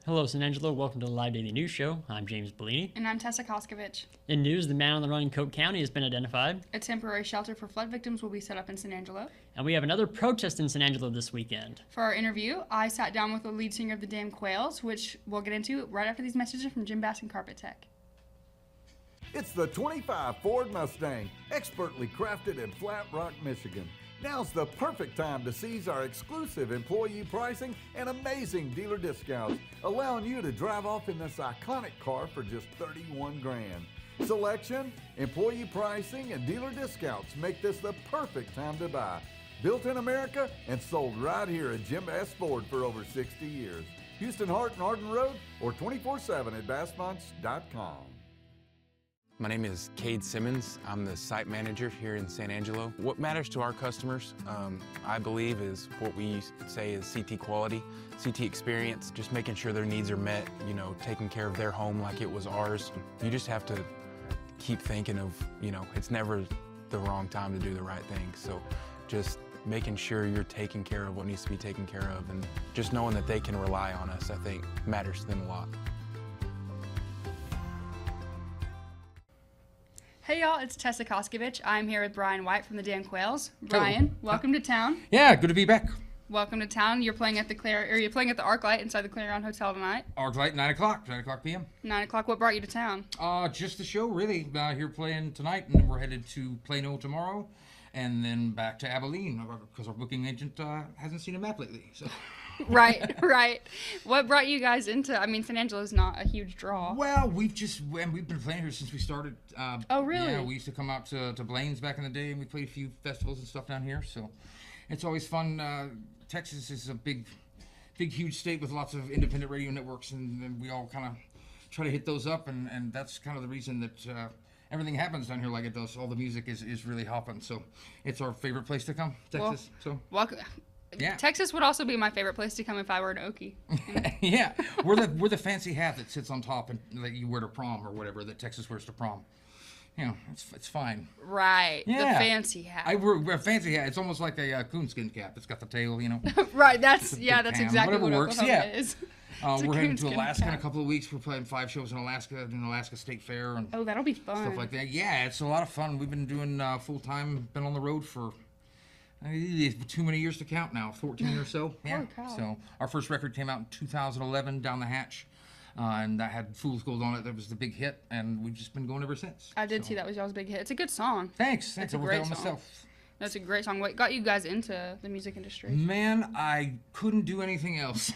Hello, San Angelo. Welcome to the Live Daily News Show. I'm James Bellini. And I'm Tessa Koskovich. In news, the man on the run in Coke County has been identified. A temporary shelter for flood victims will be set up in San Angelo. And we have another protest in San Angelo this weekend. For our interview, I sat down with the lead singer of the Damn Quails, which we'll get into right after these messages from Jim Bass and Carpet Tech. It's the 25 Ford Mustang, expertly crafted in Flat Rock, Michigan. Now's the perfect time to seize our exclusive employee pricing and amazing dealer discounts, allowing you to drive off in this iconic car for just $31 grand. Selection, employee pricing, and dealer discounts make this the perfect time to buy. Built in America and sold right here at Jim Bass Ford for over 60 years. Houston Hart and Arden Road or 24/7 at bassmunch.com. My name is Cade Simmons. I'm the site manager here in San Angelo. What matters to our customers, I believe, is what we say is CT quality, CT experience, just making sure their needs are met, taking care of their home like it was ours. You just have to keep thinking of, it's never the wrong time to do the right thing. So just making sure you're taking care of what needs to be taken care of, and just knowing that they can rely on us, I think, matters to them a lot. Hey y'all, it's Tessa Koskovich. I'm here with Bryan White from the Damn Quails. Bryan, welcome to town. Yeah, good to be back. Welcome to town. You're playing at the ArcLight inside the Clarion Hotel tonight. ArcLight, 9 o'clock p.m. 9 o'clock. What brought you to town? Just the show, really. Here playing tonight, and then we're headed to Plano tomorrow, and then back to Abilene, because our booking agent hasn't seen a map lately. So. Right. What brought you guys into? San Angelo's not a huge draw. Well, we've been playing here since we started. Oh, really? Yeah, we used to come out to Blaine's back in the day, and we played a few festivals and stuff down here. So, it's always fun. Texas is a big, huge state with lots of independent radio networks, and we all kind of try to hit those up, and that's kind of the reason that everything happens down here like it does. All the music is really hopping. So, it's our favorite place to come, Texas. Welcome. Yeah. Texas would also be my favorite place to come if I were an Okie. Yeah, we're the fancy hat that sits on top and that you wear to prom or whatever that Texas wears to prom. It's fine. Right. Yeah. The fancy hat. I wear a fancy hat. It's almost like a coonskin cap. It's got the tail, Right. That's exactly whatever what works. Oklahoma is. We're heading to Alaska in a couple of weeks. We're playing 5 shows in Alaska, in Alaska State Fair, and that'll be fun. Stuff like that. Yeah, it's a lot of fun. We've been doing full time. Been on the road for. Too many years to count now, 14 or so. Yeah. So our first record came out in 2011, Down the Hatch, and that had Fool's Gold on it. That was the big hit, and we've just been going ever since. I did see that was y'all's big hit. It's a good song. Thanks. It's a great song. That's a great song. What got you guys into the music industry? Man, I couldn't do anything else.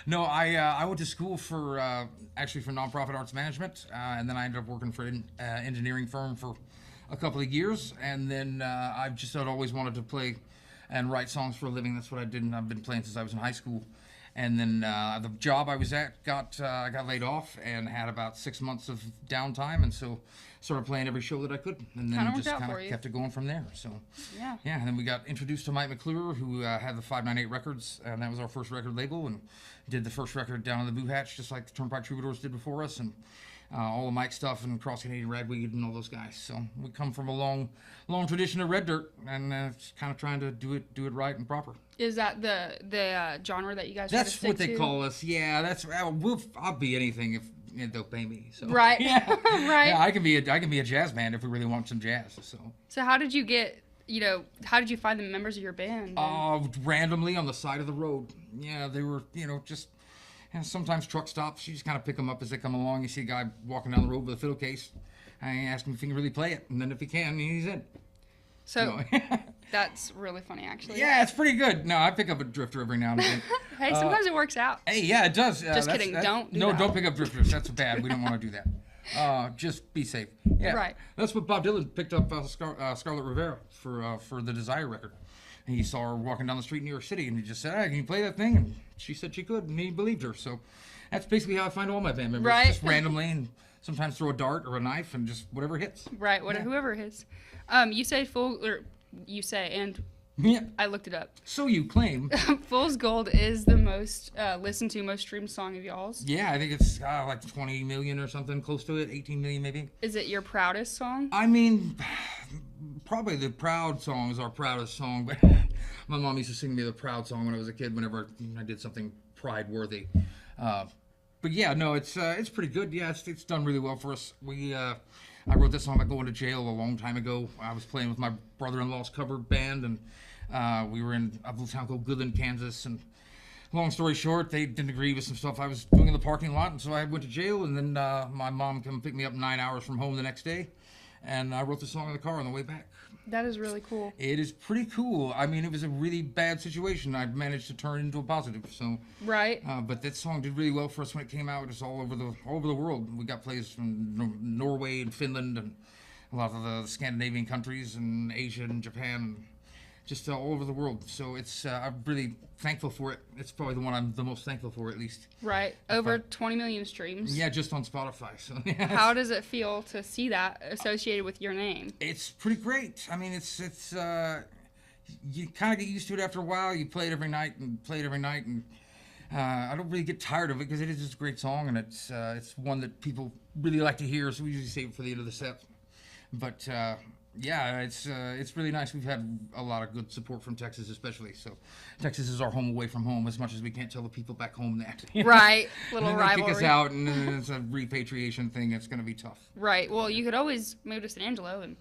No, I went to school for nonprofit arts management, and then I ended up working for an engineering firm for a couple of years, and then I'd always wanted to play and write songs for a living. That's what I did, and I've been playing since I was in high school. And then the job I was at I got laid off and had about 6 months of downtime, and so started playing every show that I could, and then just kind of kept it going from there. So yeah, and then we got introduced to Mike McClure, who had the 598 Records, and that was our first record label, and did the first record down in the Boo Hatch, just like the Turnpike Troubadours did before us, and all the Mike stuff and Cross Canadian Ragweed and all those guys. So we come from a long tradition of red dirt, and just kind of trying to do it right and proper. Is that the genre that you guys? That's what they call us. Yeah, that's I'll be anything if they'll pay me. So right, yeah, right. Yeah, I can be a jazz band if we really want some jazz. So how did you get? How did you find the members of your band? Randomly on the side of the road. Yeah, they were just. And sometimes truck stops, you just kind of pick them up as they come along. You see a guy walking down the road with a fiddle case. I ask him if he can really play it, and then if he can, he's in. So that's really funny, actually. Yeah, it's pretty good. No, I pick up a drifter every now and again. Hey, sometimes it works out. Hey, yeah, it does. Just kidding. Don't pick up drifters. That's bad. We don't want to do that. Just be safe. Yeah, right. That's what Bob Dylan picked up Scarlett Rivera for the Desire record. And he saw her walking down the street in New York City, and he just said, "Hey, can you play that thing?" And she said she could, and he believed her. So that's basically how I find all my band members, right? Just randomly, and sometimes throw a dart or a knife, and just whatever hits. Right, whoever hits. You say and yeah. I looked it up. So you claim. Fool's Gold is the most listened to, most streamed song of y'all's. Yeah, I think it's like 20 million or something, close to it, 18 million maybe. Is it your proudest song? I mean, probably the Proud song is our proudest song, but my mom used to sing me the Proud song when I was a kid whenever I did something pride-worthy. But yeah, no, it's pretty good. Yeah, it's done really well for us. I wrote this song about going to jail a long time ago. I was playing with my brother-in-law's covered band, and we were in a little town called Goodland, Kansas. And long story short, they didn't agree with some stuff I was doing in the parking lot, and so I went to jail. And then my mom came pick me up 9 hours from home the next day, and I wrote the song in the car on the way back. That is really cool. It is pretty cool. I mean, it was a really bad situation. I managed to turn it into a positive. So, Right. but that song did really well for us when it came out. It was all over the world. We got plays from Norway and Finland and a lot of the Scandinavian countries and Asia and Japan, just all over the world. So it's I'm really thankful for it. It's probably the one I'm the most thankful for, at least. Right. Over 20 million streams. Yeah, just on Spotify. So yeah, How does it feel to see that associated with your name? it's pretty great. I mean, it's you kind of get used to it after a while. You play it every night and I don't really get tired of it because it is just a great song, and it's one that people really like to hear. So we usually save it for the end of the set. But yeah, it's really nice. We've had a lot of good support from Texas, especially. So Texas is our home away from home, as much as we can't tell the people back home that. Right. And Little then they kick us rivalry. out, and then it's a repatriation thing. It's going to be tough. Right. Well, you could always move to San Angelo and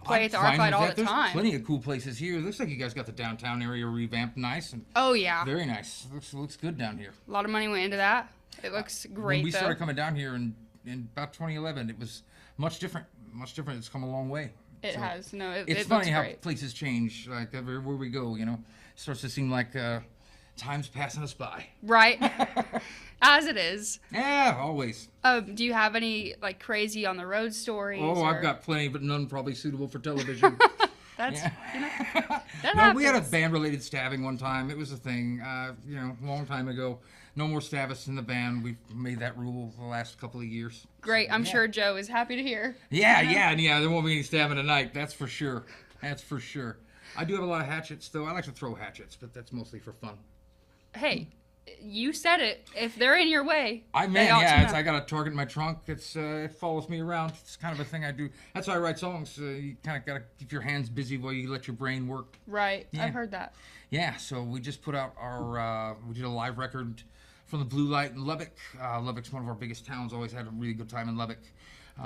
play I'm at the fine Arclight with all that. the There's time. plenty of cool places here. It looks like you guys got the downtown area revamped nice and Oh, yeah. very nice. Looks good down here. A lot of money went into that. It looks great, When we though. started coming down here in about 2011, it was much different. It's come a long way. It So, has. No, it It's looks funny how great. places change, like everywhere we go, it starts to seem like time's passing us by. Right. As it is. Yeah, always. Do you have any, like, crazy on the road stories? Oh, or... I've got plenty, but none probably suitable for television. That's, that No, we had a happens. band-related stabbing one time. It was a thing, a long time ago. No more stabbists in the band. We've made that rule the last couple of years. Great. I'm sure Joe is happy to hear. Yeah. There won't be any stabbing tonight. That's for sure. I do have a lot of hatchets, though. I like to throw hatchets, but that's mostly for fun. Hey, you said it. If they're in your way, I they ought to know. I got a target in my trunk. It follows me around. It's kind of a thing I do. That's why I write songs. You kind of got to keep your hands busy while you let your brain work. Right. Yeah. I've heard that. Yeah, so we just put out we did a live record from the Blue Light in Lubbock. Lubbock's one of our biggest towns. Always had a really good time in Lubbock.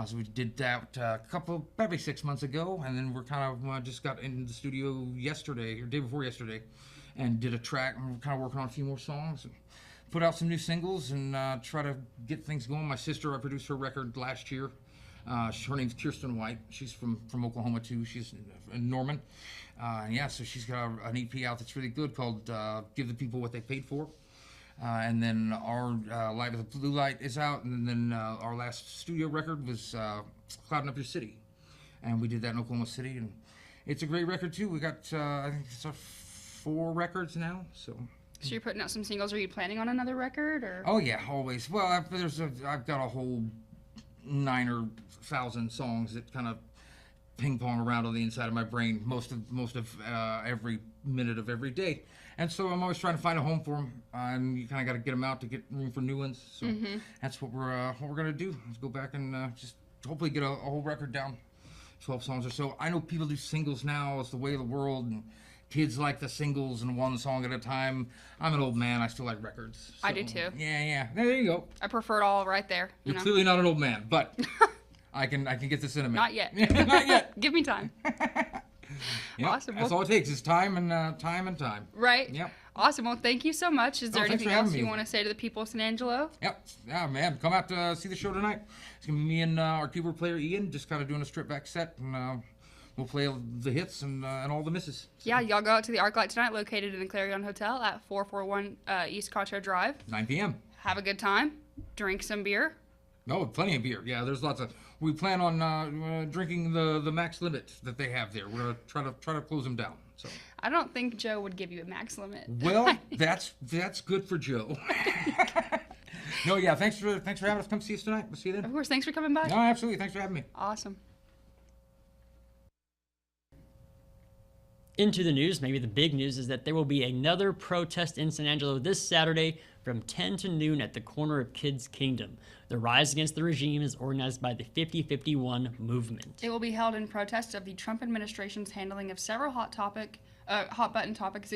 So we did that probably 6 months ago, and then we're kind of just got into the studio yesterday or day before yesterday, and did a track. And we're kind of working on a few more songs, and put out some new singles, and try to get things going. My sister, I produced her record last year. Her name's Kirsten White. She's from Oklahoma too. She's in Norman. So she's got an EP out that's really good called "Give the People What They Paid For." And then our Light of the Blue Light is out, and then our last studio record was Clouding Up Your City, and we did that in Oklahoma City, and it's a great record too. We got I think it's 4 records now, so. So you're putting out some singles. Are you planning on another record, or? Oh yeah, always. Well, I've got a whole 9 or 1,000 songs that kind of ping pong around on the inside of my brain most of every minute of every day. And so I'm always trying to find a home for them, and you kind of got to get them out to get room for new ones. So that's what we're gonna do. Is go back and just hopefully get a whole record down, 12 songs or so. I know people do singles now. It's the way of the world, and kids like the singles and one song at a time. I'm an old man. I still like records. I So, do too. Yeah. There you go. I prefer it all right there. You You're know? clearly not an old man, but I can get this in a minute. Not yet. Not yet. Give me time. Yep. Awesome. That's Well- all it takes is time and time. Right? Yep. Awesome. Well, thank you so much. Is there thanks anything for having else you me. want to say to the people of San Angelo? Yep. Yeah, man. Come out to see the show tonight. It's going to be me and our keyboard player, Ian, just kind of doing a stripped back set. And we'll play the hits and all the misses. Yeah, y'all go out to the Arclight tonight, located in the Clarion Hotel at 441 East Concho Drive. 9 p.m. Have a good time. Drink some beer. No, plenty of beer. Yeah, there's lots of. We plan on drinking the max limit that they have there. We're gonna try to close them down. So. I don't think Joe would give you a max limit. Well, that's good for Joe. No, yeah. Thanks for having us. Come see us tonight. We'll see you Of then. course. Thanks for coming by. No, absolutely. Thanks for having me. Awesome. Into the news, maybe the big news is that there will be another protest in San Angelo this Saturday from 10 to noon at the corner of Kids Kingdom. The rise against the regime is organized by the 5051 movement. It will be held in protest of the Trump administration's handling of several hot topic hot button topics,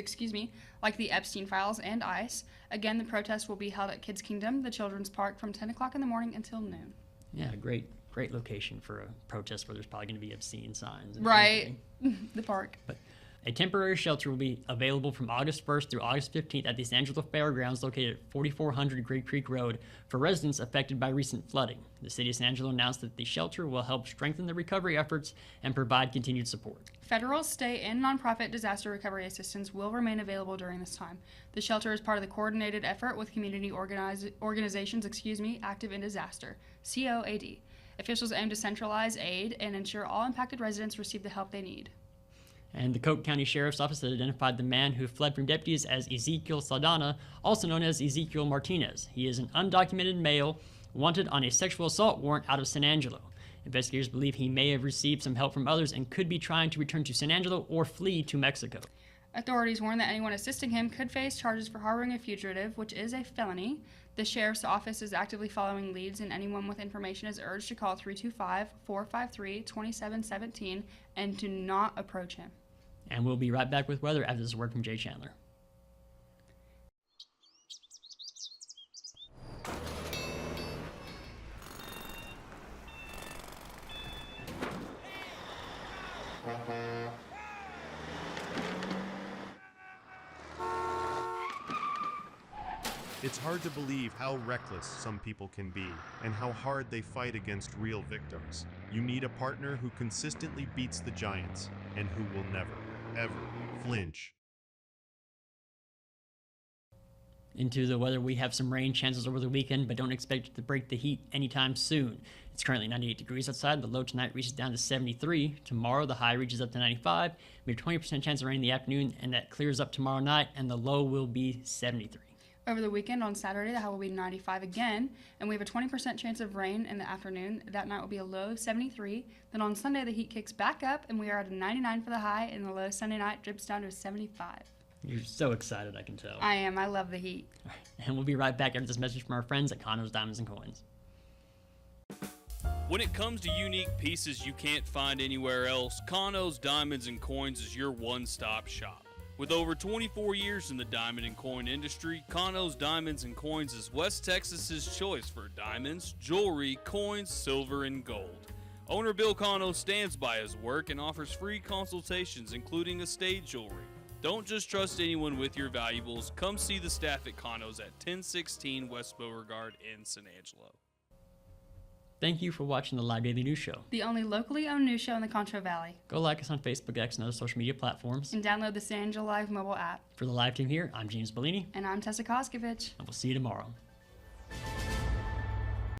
like the Epstein files and ICE. Again, the protest will be held at Kids Kingdom, the children's park, from 10 o'clock in the morning until noon. Yeah, great location for a protest where there's probably going to be obscene signs. And Right. everything. The park. But a temporary shelter will be available from August 1st through August 15th at the San Angelo Fairgrounds located at 4400 Great Creek Road for residents affected by recent flooding. The city of San Angelo announced that the shelter will help strengthen the recovery efforts and provide continued support. Federal, state, and nonprofit disaster recovery assistance will remain available during this time. The shelter is part of the coordinated effort with community organizations, active in disaster, COAD. Officials aim to centralize aid and ensure all impacted residents receive the help they need. And the Coke County Sheriff's Office has identified the man who fled from deputies as Ezekiel Saldana, also known as Ezekiel Martinez. He is an undocumented male wanted on a sexual assault warrant out of San Angelo. Investigators believe he may have received some help from others and could be trying to return to San Angelo or flee to Mexico. Authorities warn that anyone assisting him could face charges for harboring a fugitive, which is a felony. The Sheriff's Office is actively following leads, and anyone with information is urged to call 325-453-2717 and do not approach him. And we'll be right back with weather after this word from Jay Chandler. It's hard to believe how reckless some people can be and how hard they fight against real victims. You need a partner who consistently beats the giants and who will never, ever flinch. Into the weather, we have some rain chances over the weekend, but don't expect it to break the heat anytime soon. It's currently 98 degrees outside. The low tonight reaches down to 73. Tomorrow, the high reaches up to 95. We have a 20% chance of rain in the afternoon, and that clears up tomorrow night, and the low will be 73. Over the weekend on Saturday, the high will be 95 again, and we have a 20% chance of rain in the afternoon. That night will be a low of 73. Then on Sunday, the heat kicks back up, and we are at a 99 for the high, and the low Sunday night dips down to a 75. You're so excited, I can tell. I am. I love the heat. And we'll be right back after this message from our friends at Condos, Diamonds, and Coins. When it comes to unique pieces you can't find anywhere else, Condos, Diamonds, and Coins is your one-stop shop. With over 24 years in the diamond and coin industry, Condos, Diamonds, and Coins is West Texas's choice for diamonds, jewelry, coins, silver, and gold. Owner Bill Cano stands by his work and offers free consultations, including estate jewelry. Don't just trust anyone with your valuables. Come see the staff at Cano's at 1016 West Beauregard in San Angelo. Thank you for watching the Live Daily News Show. The only locally owned news show in the Concho Valley. Go like us on Facebook, X, and other social media platforms. And download the San Angelo Live mobile app. For the live team here, I'm James Bellini. And I'm Tessa Koskovich. And we'll see you tomorrow.